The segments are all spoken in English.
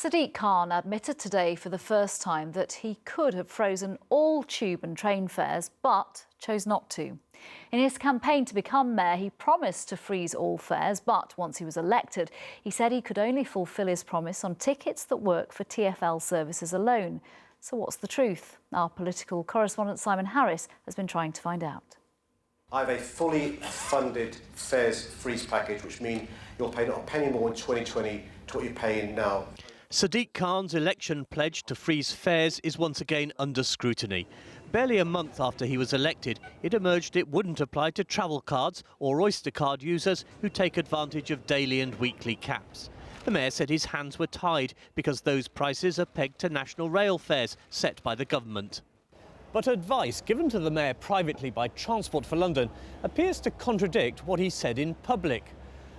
Sadiq Khan admitted today for the first time that he could have frozen all tube and train fares, but chose not to. In his campaign to become mayor, he promised to freeze all fares, but once he was elected, he said he could only fulfil his promise on tickets that work for TfL services alone. So what's the truth? Our political correspondent Simon Harris has been trying to find out. I have a fully funded fares freeze package, which means you'll pay not a penny more in 2020 to what you're paying now. Sadiq Khan's election pledge to freeze fares is once again under scrutiny. Barely a month after he was elected, it emerged it wouldn't apply to travel cards or Oyster card users who take advantage of daily and weekly caps. The mayor said his hands were tied because those prices are pegged to national rail fares set by the government. But advice given to the mayor privately by Transport for London appears to contradict what he said in public.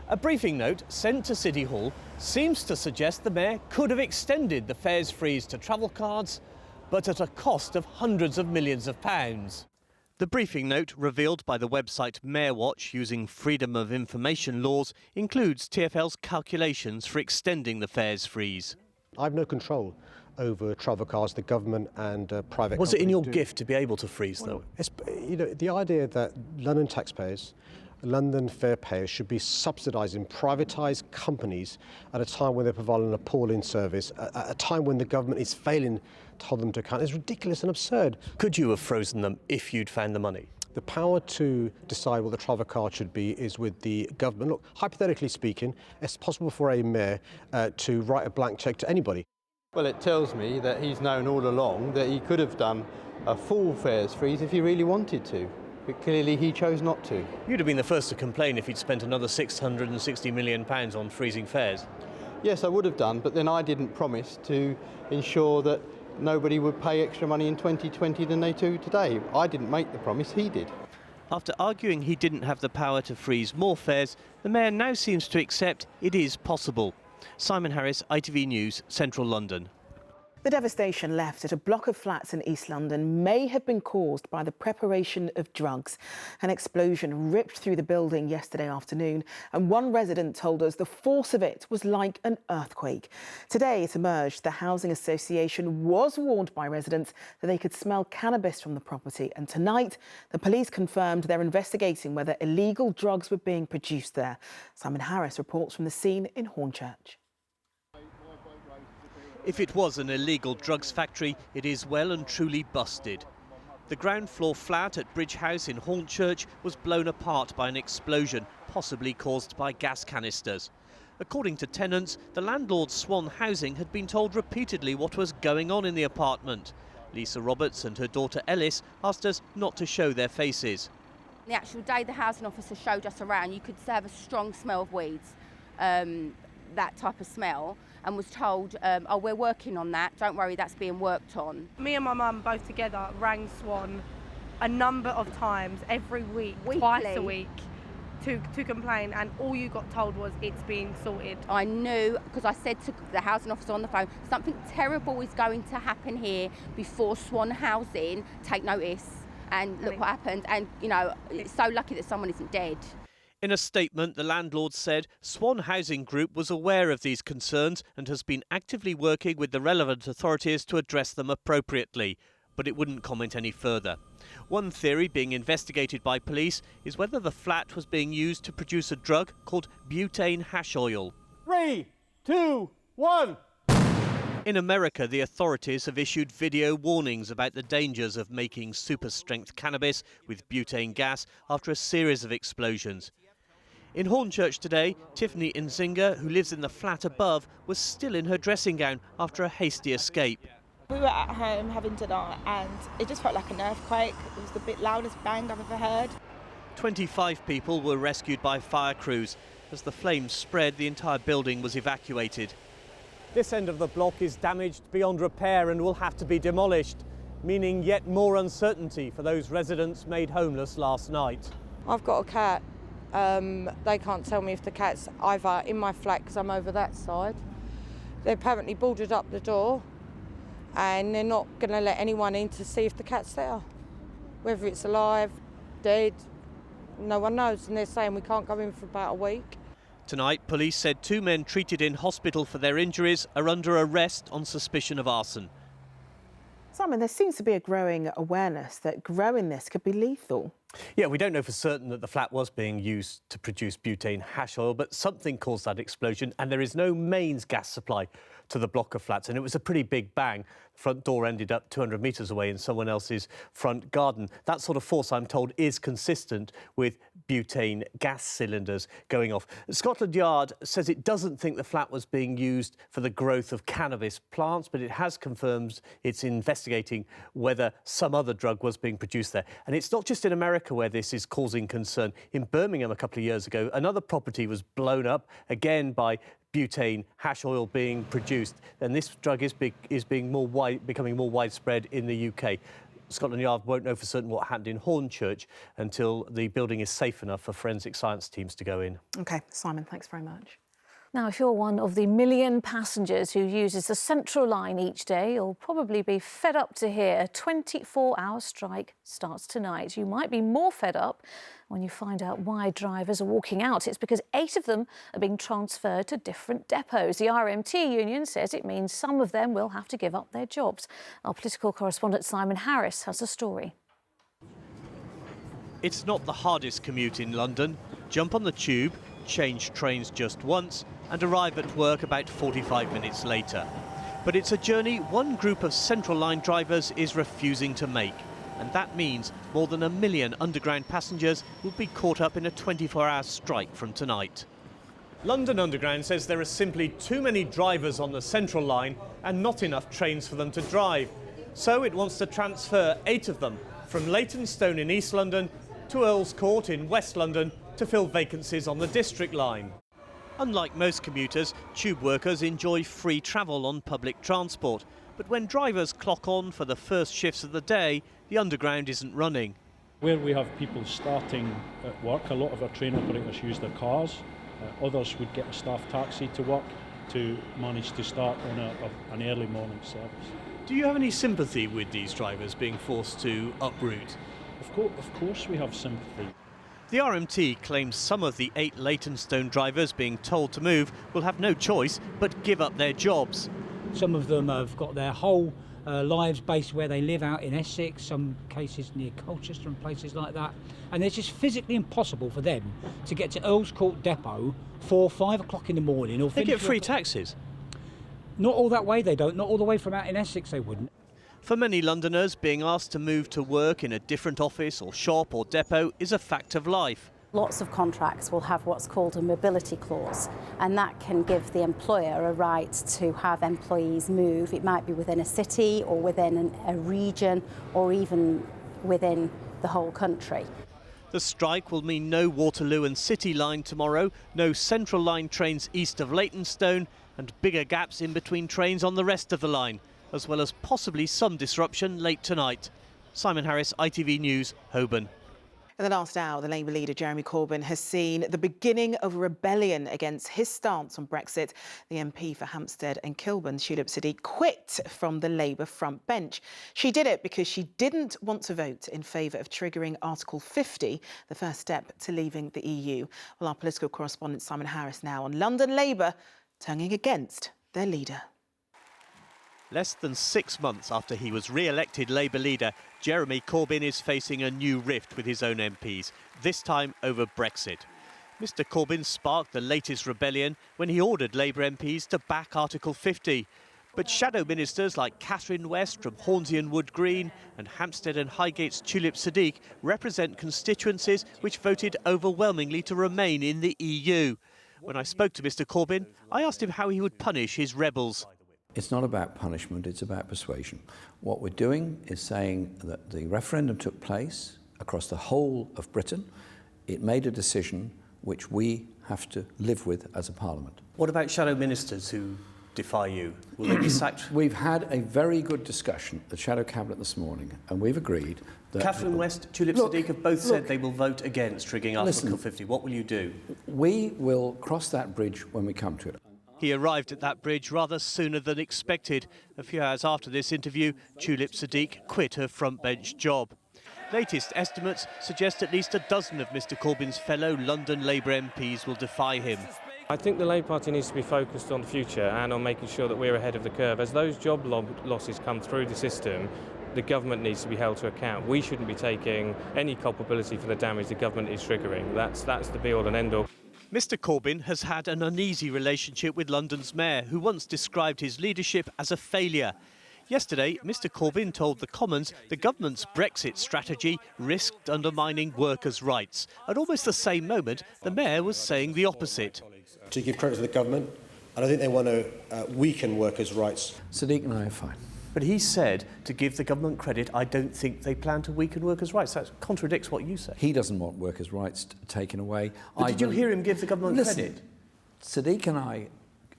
A briefing note sent to City Hall seems to suggest the mayor could have extended the fares freeze to travel cards, but at a cost of hundreds of millions of pounds. The briefing note, revealed by the website MayorWatch using Freedom of Information laws, includes TfL's calculations for extending the fares freeze. I have no control over travel cards, the government and private Was it in your do. gift to be able to freeze them? The idea that London taxpayers, London fare payers should be subsidising privatised companies at a time when they're providing an appalling service, at a time when the government is failing to hold them to account, is ridiculous and absurd. Could you have frozen them if you'd found the money? The power to decide what the travel card should be is with the government. Look, hypothetically speaking, it's possible for a mayor to write a blank cheque to anybody. Well, it tells me that he's known all along that he could have done a full fares freeze if he really wanted to. But clearly he chose not to. You'd have been the first to complain if he'd spent another £660 million on freezing fares. Yes, I would have done, but then I didn't promise to ensure that nobody would pay extra money in 2020 than they do today. I didn't make the promise, he did. After arguing he didn't have the power to freeze more fares, the mayor now seems to accept it is possible. Simon Harris, ITV News, Central London. The devastation left at a block of flats in East London may have been caused by the preparation of drugs. An explosion ripped through the building yesterday afternoon, and one resident told us the force of it was like an earthquake. Today it emerged the Housing Association was warned by residents that they could smell cannabis from the property, and tonight the police confirmed they're investigating whether illegal drugs were being produced there. Simon Harris reports from the scene in Hornchurch. If it was an illegal drugs factory, it is well and truly busted. The ground floor flat at Bridge House in Hornchurch was blown apart by an explosion, possibly caused by gas canisters. According to tenants, the landlord Swan Housing had been told repeatedly what was going on in the apartment. Lisa Roberts and her daughter Ellis asked us not to show their faces. The actual day the housing officer showed us around, you could have a strong smell of weeds, that type of smell, and was told, oh, we're working on that, don't worry, that's being worked on. Me and my mum both together rang Swan a number of times every week, Weekly. Twice a week, to complain, and all you got told was it's being sorted. I knew, because I said to the housing officer on the phone, something terrible is going to happen here before Swan Housing take notice. And look what happened, and you know, it's so lucky that someone isn't dead. In a statement, the landlord said Swan Housing Group was aware of these concerns and has been actively working with the relevant authorities to address them appropriately, but it wouldn't comment any further. One theory being investigated by police is whether the flat was being used to produce a drug called butane hash oil. 3, 2, 1. In America, the authorities have issued video warnings about the dangers of making super-strength cannabis with butane gas after a series of explosions. In Hornchurch today, Tiffany Nzinga, who lives in the flat above, was still in her dressing gown after a hasty escape. We were at home having dinner and it just felt like an earthquake. It was the loudest bang I've ever heard. 25 people were rescued by fire crews. As the flames spread, the entire building was evacuated. This end of the block is damaged beyond repair and will have to be demolished, meaning yet more uncertainty for those residents made homeless last night. I've got a cat. They can't tell me if the cat's either in my flat because I'm over that side. They apparently boarded up the door and they're not going to let anyone in to see if the cat's there. Whether it's alive, dead, no one knows, and they're saying we can't go in for about a week. tonight, police said 2 men treated in hospital for their injuries are under arrest on suspicion of arson. Simon, there seems to be a growing awareness that growing this could be lethal. Yeah, we don't know for certain that the flat was being used to produce butane hash oil, but something caused that explosion, and there is no mains gas supply to the block of flats, and it was a pretty big bang. The front door ended up 200 metres away in someone else's front garden. That sort of force, I'm told, is consistent with butane gas cylinders going off. Scotland Yard says it doesn't think the flat was being used for the growth of cannabis plants, but it has confirmed it's investigating whether some other drug was being produced there. And it's not just in America where this is causing concern. In Birmingham a couple of years ago, another property was blown up, again by butane hash oil being produced, and this drug is becoming more widespread in the UK. Scotland Yard won't know for certain what happened in Hornchurch until the building is safe enough for forensic science teams to go in. OK, Simon, thanks very much. Now, if you're one of the million passengers who uses the Central Line each day, you'll probably be fed up to hear a 24-hour strike starts tonight. You might be more fed up when you find out why drivers are walking out. It's because 8 of them are being transferred to different depots. The RMT union says it means some of them will have to give up their jobs. Our political correspondent Simon Harris has a story. It's not the hardest commute in London. Jump on the tube, change trains just once, and arrive at work about 45 minutes later. But it's a journey one group of Central Line drivers is refusing to make. And that means more than 1 million Underground passengers will be caught up in a 24-hour strike from tonight. London Underground says there are simply too many drivers on the Central Line and not enough trains for them to drive. So it wants to transfer 8 of them from Leytonstone in East London to Earl's Court in West London to fill vacancies on the District Line. Unlike most commuters, tube workers enjoy free travel on public transport. But when drivers clock on for the first shifts of the day, the Underground isn't running. Where we have people starting at work, a lot of our train operators use their cars. Others would get a staff taxi to work to manage to start on an early morning service. Do you have any sympathy with these drivers being forced to uproot? Of course we have sympathy. The RMT claims some of the 8 Leytonstone drivers being told to move will have no choice but give up their jobs. Some of them have got their whole lives based where they live out in Essex, some cases near Colchester and places like that. And it's just physically impossible for them to get to Earl's Court Depot 4 or 5 o'clock in the morning. Or they get free taxis? Not all that way they don't, not all the way from out in Essex they wouldn't. For many Londoners, being asked to move to work in a different office or shop or depot is a fact of life. Lots of contracts will have what's called a mobility clause, and that can give the employer a right to have employees move. It might be within a city or within a region or even within the whole country. The strike will mean no Waterloo and City Line tomorrow, no Central Line trains east of Leytonstone, and bigger gaps in between trains on the rest of the line, as well as possibly some disruption late tonight. Simon Harris, ITV News, Holborn. In the last hour, the Labour leader Jeremy Corbyn has seen the beginning of a rebellion against his stance on Brexit. The MP for Hampstead and Kilburn, Tulip Siddiq, quit from the Labour front bench. She did it because she didn't want to vote in favour of triggering Article 50, the first step to leaving the EU. Well, our political correspondent Simon Harris now on London Labour turning against their leader. Less than 6 months after he was re-elected Labour leader, Jeremy Corbyn is facing a new rift with his own MPs, this time over Brexit. Mr Corbyn sparked the latest rebellion when he ordered Labour MPs to back Article 50. But shadow ministers like Catherine West from Hornsey and Wood Green and Hampstead and Highgate's Tulip Siddiq represent constituencies which voted overwhelmingly to remain in the EU. When I spoke to Mr Corbyn, I asked him how he would punish his rebels. It's not about punishment, it's about persuasion. What we're doing is saying that the referendum took place across the whole of Britain. It made a decision which we have to live with as a parliament. What about shadow ministers who defy you? Will they be sacked? We've had a very good discussion at Shadow Cabinet this morning, and we've agreed that... Catherine West, Tulip Siddiq have both said they will vote against triggering Article 50. What will you do? We will cross that bridge when we come to it. He arrived at that bridge rather sooner than expected. A few hours after this interview, Tulip Siddiq quit her front bench job. Latest estimates suggest at least a dozen of Mr Corbyn's fellow London Labour MPs will defy him. I think the Labour Party needs to be focused on the future and on making sure that we're ahead of the curve. As those job losses come through the system, the government needs to be held to account. We shouldn't be taking any culpability for the damage the government is triggering. That's the be-all and end-all. Mr Corbyn has had an uneasy relationship with London's mayor, who once described his leadership as a failure. Yesterday, Mr Corbyn told the Commons the government's Brexit strategy risked undermining workers' rights. At almost the same moment, the mayor was saying the opposite. To give credit to the government, I don't think they want to weaken workers' rights. Sadiq and I are fine. But he said, to give the government credit, I don't think they plan to weaken workers' rights. That contradicts what you say. He doesn't want workers' rights taken away. But did you hear him give the government credit? Sadiq and I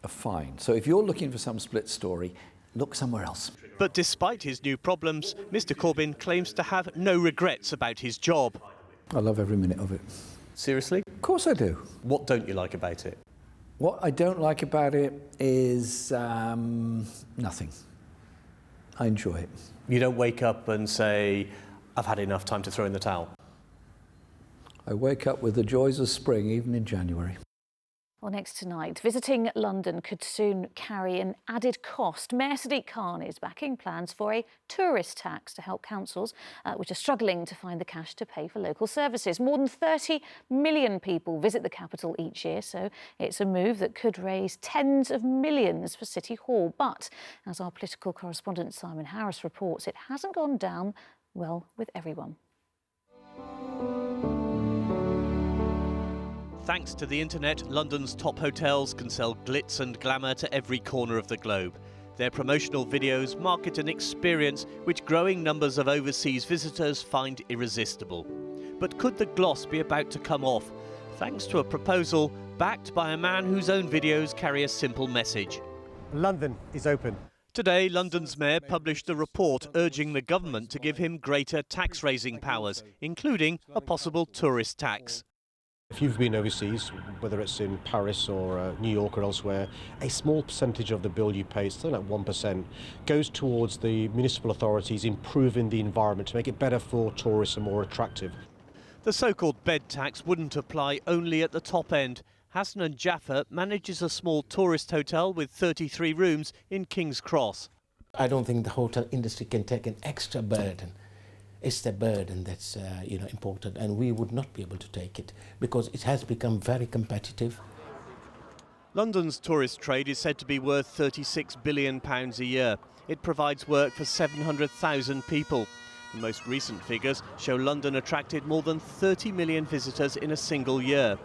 are fine. So if you're looking for some split story, look somewhere else. But despite his new problems, Mr Corbyn claims to have no regrets about his job. I love every minute of it. Seriously? Of course I do. What don't you like about it? What I don't like about it is nothing. I enjoy it. You don't wake up and say, I've had enough, time to throw in the towel? I wake up with the joys of spring, even in January. Well, next tonight, visiting London could soon carry an added cost. Mayor Sadiq Khan is backing plans for a tourist tax to help councils which are struggling to find the cash to pay for local services. More than 30 million people visit the capital each year, so it's a move that could raise tens of millions for City Hall. But, as our political correspondent Simon Harris reports, it hasn't gone down well with everyone. Thanks to the internet, London's top hotels can sell glitz and glamour to every corner of the globe. Their promotional videos market an experience which growing numbers of overseas visitors find irresistible. But could the gloss be about to come off, thanks to a proposal backed by a man whose own videos carry a simple message? London is open. Today, London's mayor published a report urging the government to give him greater tax-raising powers, including a possible tourist tax. If you've been overseas, whether it's in Paris or New York or elsewhere, a small percentage of the bill you pay, something like 1%, goes towards the municipal authorities improving the environment to make it better for tourists and more attractive. The so-called bed tax wouldn't apply only at the top end. Hassan Jaffer manages a small tourist hotel with 33 rooms in King's Cross. I don't think the hotel industry can take an extra burden. It's the burden that's important, and we would not be able to take it because it has become very competitive. London's tourist trade is said to be worth £36 billion a year. It provides work for 700,000 people. The most recent figures show London attracted more than 30 million visitors in a single year.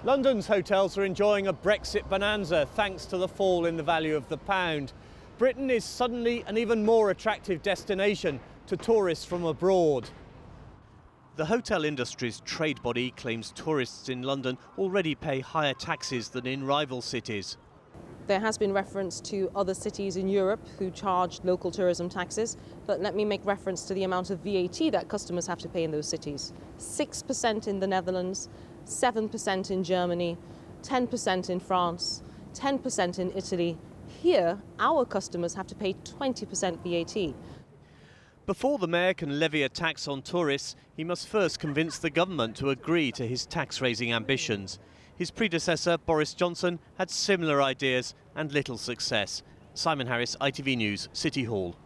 London's hotels are enjoying a Brexit bonanza thanks to the fall in the value of the pound. Britain is suddenly an even more attractive destination to tourists from abroad. The hotel industry's trade body claims tourists in London already pay higher taxes than in rival cities. There has been reference to other cities in Europe who charge local tourism taxes, but let me make reference to the amount of VAT that customers have to pay in those cities. 6% in the Netherlands, 7% in Germany, 10% in France, 10% in Italy. Here, our customers have to pay 20% VAT. Before the mayor can levy a tax on tourists, he must first convince the government to agree to his tax-raising ambitions. His predecessor, Boris Johnson, had similar ideas and little success. Simon Harris, ITV News, City Hall.